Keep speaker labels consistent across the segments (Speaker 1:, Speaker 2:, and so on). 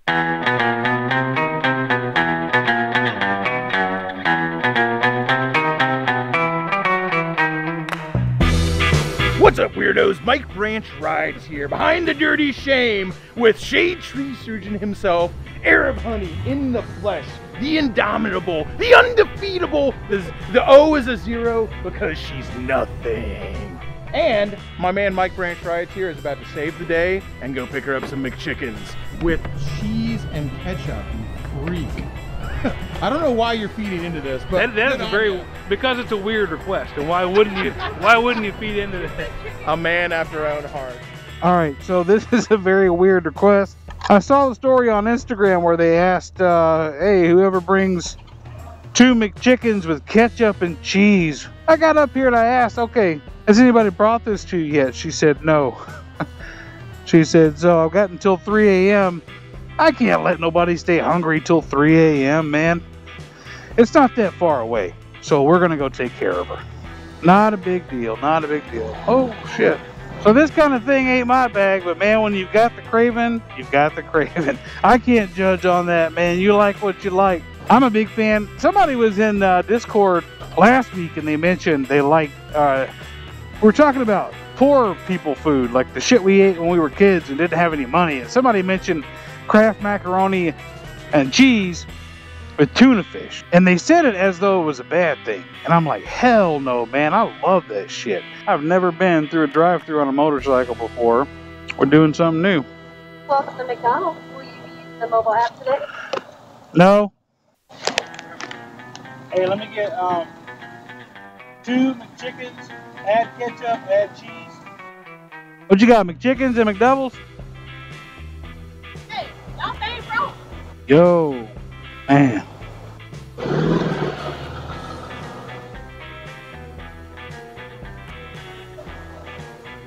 Speaker 1: What's up, weirdos? Mike Branch Rides here, behind the dirty shame, with Shade Tree Surgeon himself, Arab Honey in the flesh, the indomitable, the undefeatable. The O is a 0 because she's nothing. And my man Mike Branch Rides here is about to save the day and go pick her up some McChickens with cheese and ketchup. You freak. I don't know why you're feeding into this, but
Speaker 2: that is because it's a weird request. And why wouldn't you feed into that?
Speaker 1: A man after our own heart.
Speaker 3: All right, so this is a very weird request. I saw the story on Instagram where they asked, hey, whoever brings 2 McChickens with ketchup and cheese. I got up here and I asked, okay, has anybody brought this to you yet? She said no. She said, so I've got until 3 a.m. I can't let nobody stay hungry till 3 a.m., man. It's not that far away, so we're gonna go take care of her. Not a big deal, not a big deal. Oh, shit. So this kind of thing ain't my bag, but man, when you've got the craving, you've got the craving. I can't judge on that, man. You like what you like. I'm a big fan. Somebody was in Discord last week and they mentioned they like, we're talking about poor people food, like the shit we ate when we were kids and didn't have any money. And somebody mentioned Kraft macaroni and cheese with tuna fish, and they said it as though it was a bad thing, and I'm like, hell no, man. I love that shit. I've never been through a drive-thru on a motorcycle before. We're doing something new.
Speaker 4: Welcome to McDonald's. Will you be using the mobile app today?
Speaker 3: No. Hey, let me get 2 McChickens, add ketchup, add cheese. What you got, McChickens and McDoubles?
Speaker 4: Hey, y'all pay, bro.
Speaker 3: Yo, man.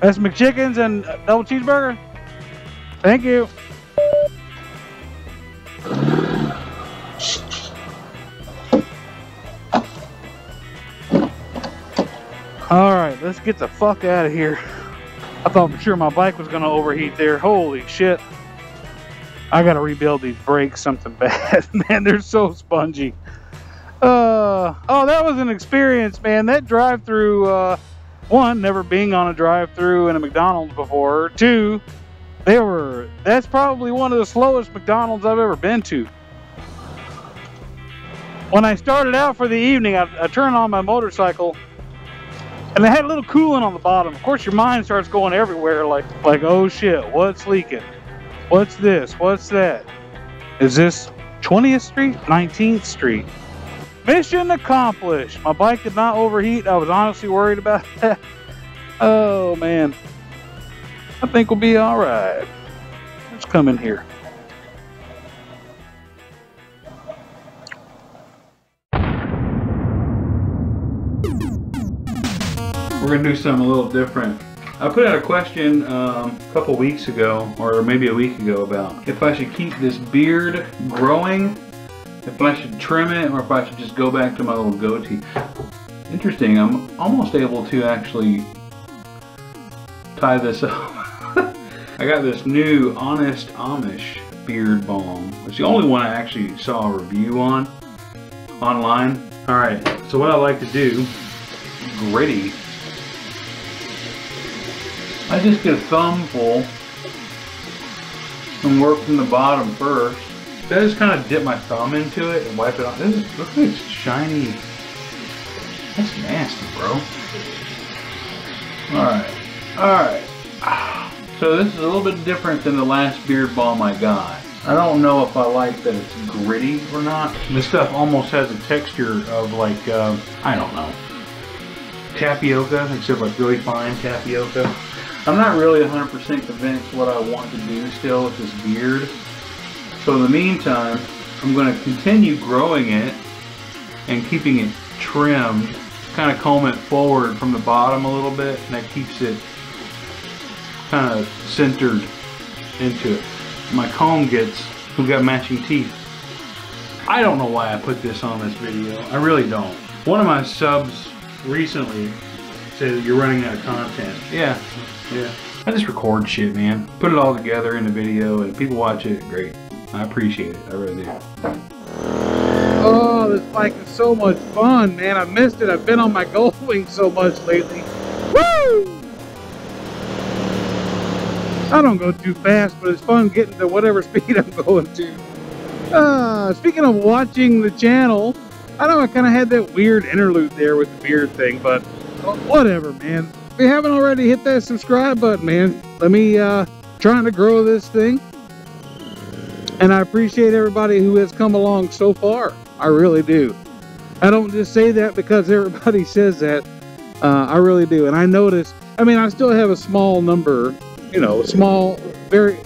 Speaker 3: That's McChickens and double cheeseburger? Thank you. Alright, let's get the fuck out of here. I thought for sure my bike was gonna overheat there. Holy shit. I gotta rebuild these brakes something bad. Man, they're so spongy. Oh, that was an experience, man. That drive-through, 1, never being on a drive-through in a McDonald's before. 2, that's probably one of the slowest McDonald's I've ever been to. When I started out for the evening, I turned on my motorcycle and they had a little coolant on the bottom. Of course, your mind starts going everywhere like, oh shit, what's leaking? What's this? What's that? Is this 20th Street? 19th Street? Mission accomplished. My bike did not overheat. I was honestly worried about that. Oh, man. I think we'll be all right. Let's come in here. We're going to do something a little different. I put out a question a couple weeks ago, or maybe a week ago, about if I should keep this beard growing, if I should trim it, or if I should just go back to my little goatee. Interesting, I'm almost able to actually tie this up. I got this new Honest Amish beard balm. It's the only one I actually saw a review on online. Alright, so what I like to do, gritty. I just get a thumbful and work from the bottom first. I just kind of dip my thumb into it and wipe it off. Look at this shiny. That's nasty, bro. Alright. So this is a little bit different than the last beard balm I got. I don't know if I like that it's gritty or not. This stuff almost has a texture of like, I don't know, tapioca, except like really fine tapioca. I'm not really 100% convinced what I want to do still with this beard. So in the meantime, I'm going to continue growing it and keeping it trimmed. Kind of comb it forward from the bottom a little bit, and that keeps it kind of centered into it. My comb we've got matching teeth. I don't know why I put this on this video. I really don't. One of my subs recently said you're running out of content. Yeah. I just record shit, man. Put it all together in a video and people watch it, great.
Speaker 5: I appreciate it. I really do.
Speaker 3: Oh, this bike is so much fun, man. I missed it. I've been on my Goldwing so much lately. Woo! I don't go too fast, but it's fun getting to whatever speed I'm going to. Speaking of watching the channel, I know I kind of had that weird interlude there with the beard thing, but whatever, man. If you haven't already, hit that subscribe button, man. Let me trying to grow this thing. And I appreciate everybody who has come along so far. I really do. I don't just say that because everybody says that. I really do. And I notice, I mean, I still have a small number, you know, small, very,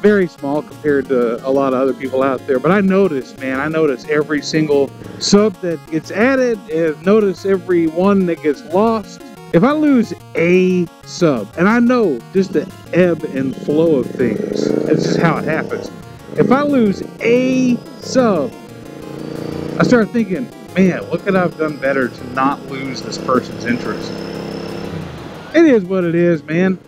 Speaker 3: very small compared to a lot of other people out there. But I notice, man, I notice every single sub that gets added, and notice every one that gets lost. If I lose a sub, and I know just the ebb and flow of things, it's just how it happens. If I lose a sub, I start thinking, man, what could I have done better to not lose this person's interest? It is what it is, man.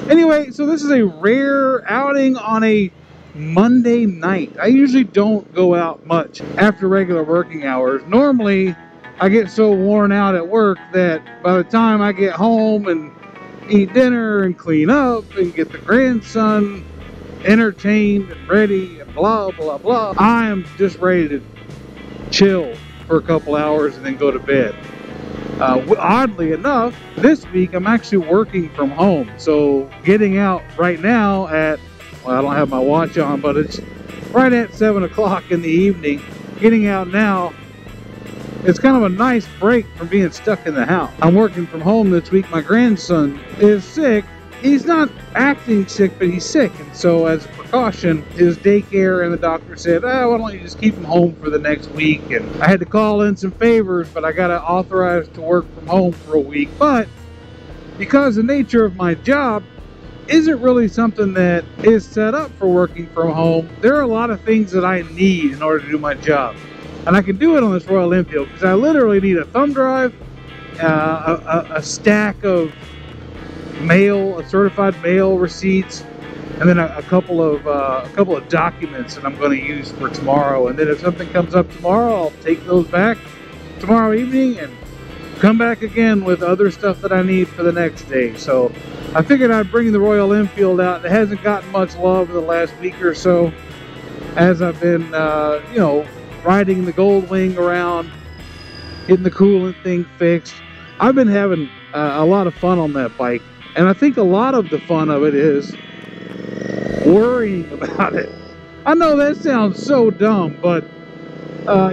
Speaker 3: Anyway, so this is a rare outing on a Monday night. I usually don't go out much after regular working hours. Normally, I get so worn out at work that by the time I get home and eat dinner and clean up and get the grandson entertained and ready and blah, blah, blah, I am just ready to chill for a couple hours and then go to bed. Oddly enough, this week I'm actually working from home, so getting out right now at, well, I don't have my watch on, but it's right at 7 o'clock in the evening. Getting out now, it's kind of a nice break from being stuck in the house. I'm working from home this week. My grandson is sick. He's not acting sick, but he's sick, and so as a precaution, his daycare and the doctor said, why don't you just keep him home for the next week? And I had to call in some favors, but I got to authorize to work from home for a week. But because the nature of my job isn't really something that is set up for working from home, there are a lot of things that I need in order to do my job. And I can do it on this Royal Enfield because I literally need a thumb drive, a stack of mail, certified mail receipts, and then a couple of documents that I'm going to use for tomorrow. And then if something comes up tomorrow, I'll take those back tomorrow evening and come back again with other stuff that I need for the next day. So I figured I'd bring the Royal Enfield out. It hasn't gotten much love in the last week or so as I've been, you know, riding the Goldwing around, getting the coolant thing fixed. I've been having a lot of fun on that bike. And I think a lot of the fun of it is worrying about it. I know that sounds so dumb, but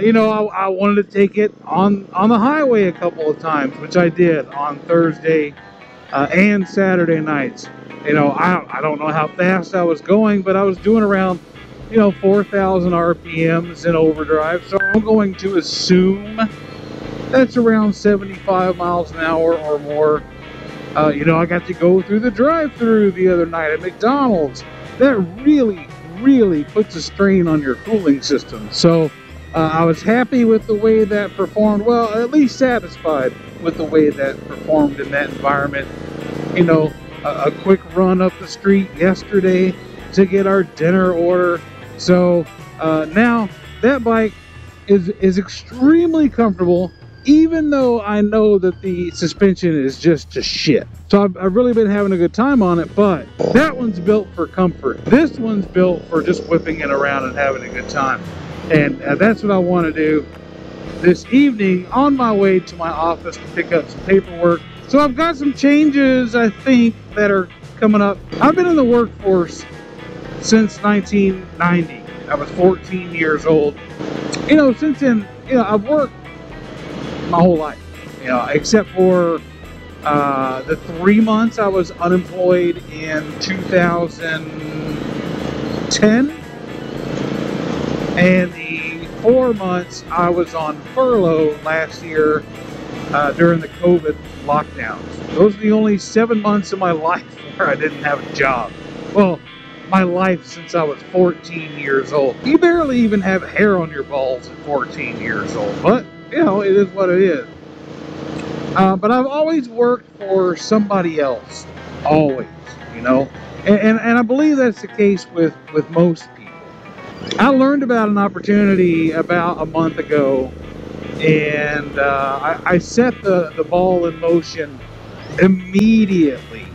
Speaker 3: you know, I wanted to take it on the highway a couple of times, which I did on Thursday and Saturday nights. You know, I don't know how fast I was going, but I was doing around, you know, 4,000 RPMs in overdrive. So I'm going to assume that's around 75 miles an hour or more. You know, I got to go through the drive-thru the other night at McDonald's. That really, really puts a strain on your cooling system. So I was happy with the way that performed. Well, at least satisfied with the way that performed in that environment. You know, a quick run up the street yesterday to get our dinner order. So now that bike is extremely comfortable, even though I know that the suspension is just shit. So I've really been having a good time on it, but that one's built for comfort. This one's built for just whipping it around and having a good time. And that's what I want to do this evening on my way to my office to pick up some paperwork. So I've got some changes, I think, that are coming up. I've been in the workforce since 1990. I was 14 years old. You know, since then, you know, I've worked my whole life, you know, except for the 3 months I was unemployed in 2010, and the 4 months I was on furlough last year during the COVID lockdowns. Those are the only 7 months of my life where I didn't have a job. Well, my life since I was 14 years old. You barely even have hair on your balls at 14 years old, but you know, it is what it is. But I've always worked for somebody else. Always, you know. And I believe that's the case with most people. I learned about an opportunity about a month ago, and I set the ball in motion immediately.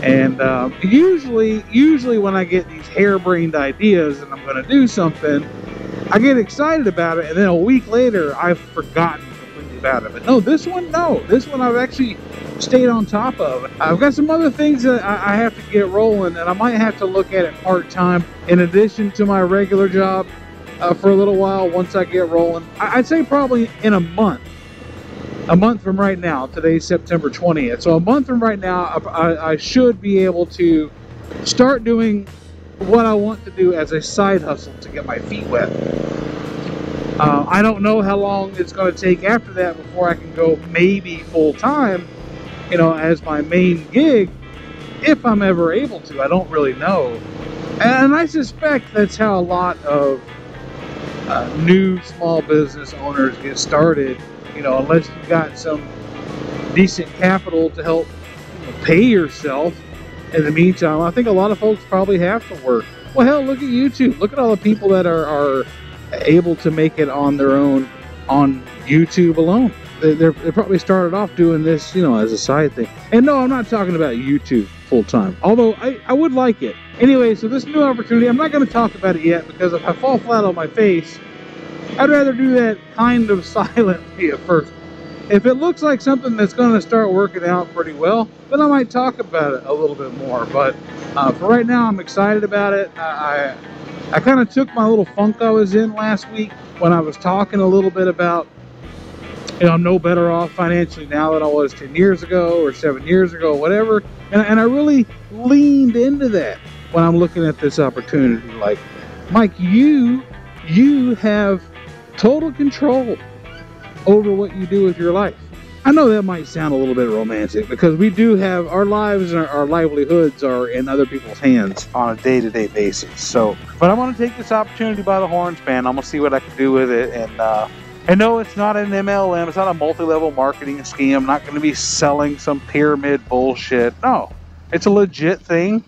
Speaker 3: And usually when I get these harebrained ideas and I'm going to do something, I get excited about it, and then a week later I've forgotten completely about it. But no, this one I've actually stayed on top of. I've got some other things that I have to get rolling, and I might have to look at it part-time in addition to my regular job for a little while once I get rolling. I'd say probably in a month from right now. Today's September 20th, so a month from right now I should be able to start doing what I want to do as a side hustle to get my feet wet. I don't know how long it's going to take after that before I can go maybe full-time, you know, as my main gig, if I'm ever able to. I don't really know. And I suspect that's how a lot of new small business owners get started, you know, unless you've got some decent capital to help, you know, pay yourself. In the meantime, I think a lot of folks probably have to work. Well, hell, look at YouTube. Look at all the people that are able to make it on their own on YouTube alone. They probably started off doing this, you know, as a side thing. And no, I'm not talking about YouTube full-time, although I would like it. Anyway, so this new opportunity, I'm not going to talk about it yet, because if I fall flat on my face, I'd rather do that kind of silently at first. If it looks like something that's going to start working out pretty well, then I might talk about it a little bit more. But for right now, I'm excited about it. I kind of took my little funk I was in last week when I was talking a little bit about, you know, I'm no better off financially now than I was 10 years ago or 7 years ago, whatever. And I really leaned into that when I'm looking at this opportunity. Like, Mike, you have total control over what you do with your life. I know that might sound a little bit romantic, because we do have our lives and our livelihoods are in other people's hands on a day-to-day basis. So, but I want to take this opportunity by the horns, man. I'm gonna see what I can do with it. And no, it's not an MLM. It's not a multi-level marketing scheme. I'm not going to be selling some pyramid bullshit. No, it's a legit thing.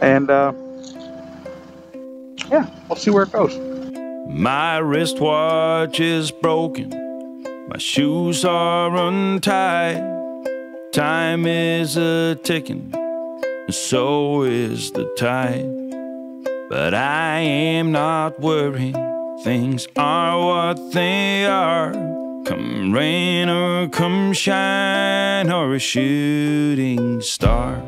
Speaker 3: And yeah, we'll see where it goes.
Speaker 5: My wristwatch is broken, my shoes are untied. Time is a-ticking, and so is the tide. But I am not worried, things are what they are. Come rain or come shine, or a shooting star.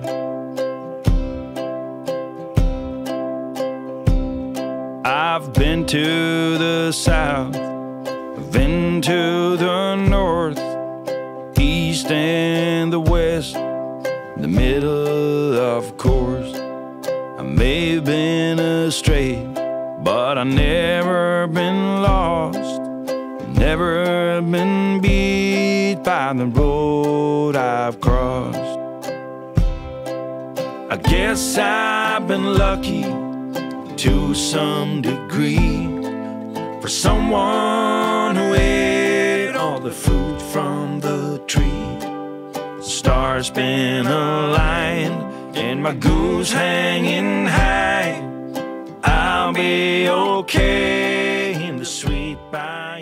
Speaker 5: I've been to the south, I've been to the north, east and the west, the middle, of course. I may have been astray, but I've never been lost, never been beat by the road I've crossed. I guess I've been lucky to some degree, for someone who ate all the fruit from the tree. The stars been aligned and my goose hanging high. I'll be okay in the sweet by